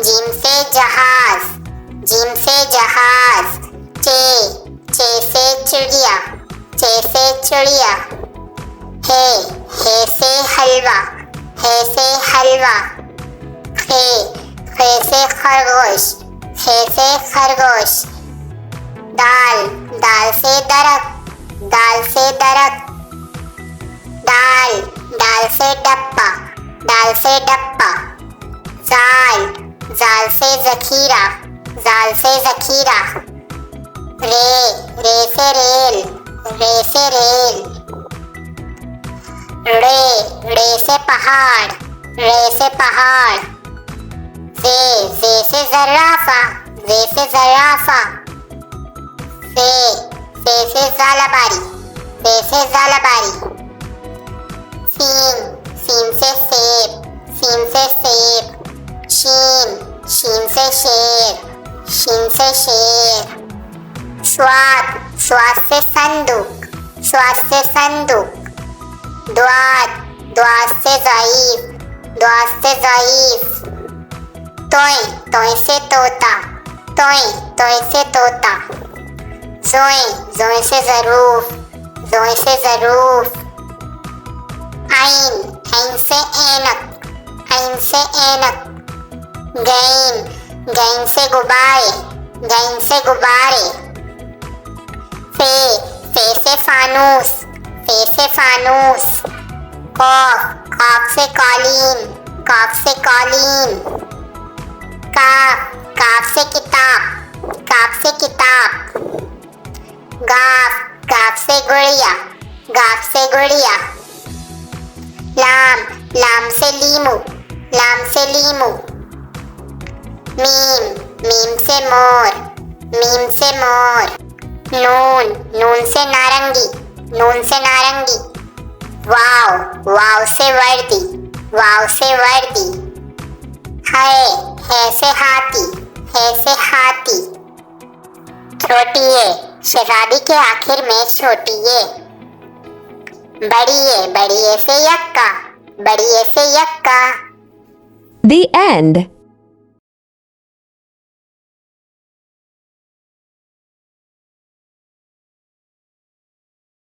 Gym से जहाज, gym से जहाज। चे से चिड़िया, चे से चिड़िया। हे से हलवा, हे से हलवा। खे से खरगोश, खे से खरगोश। दाल से दरख्त, दाल से दरख्त। दाल से डब्बा, दाल से डब्बा। जाल से जखीरा, जाल से जखीरा। रे से रेल, रे से रेल। रे से पहाड़, रे से पहाड़। जे से जराफा, जे से जराफा। से ज़ालाबारी, से ज़ालाबारी। सीन से सेब, सीन से सेब। शीन से शेर, शीन से शेर। श्वास से संदूक, श्वास से संदूक। द्वार से ज़ईफ़, द्वार से ज़ईफ़। तोय से तोता, तोय से तोता। जोए से ज़रूफ़, जोए से ज़रूफ़। ऐन से ऐनक, ऐन से ऐनक। गैन से गुब्बारे, गैन से गुब्बारे। फे से फानूस, फे से फानूस। कॉफ से कालीन, कॉफ से कालीन। काफ से किताब, काफ से किताब। गाफ से गुड़िया, गाफ से गुड़िया। लाम से लीमू, लाम से लीमू। मीम से मोर, मीम से मोर। नून से नारंगी, नून से नारंगी। वाव से वर्दी, वाव से वर्दी। है से हाथी, है से हाथी। छोटी ए, शराबी के आखिर में छोटी ए। बड़ी ए से यक्का, बड़ी ए से यक्का। The end.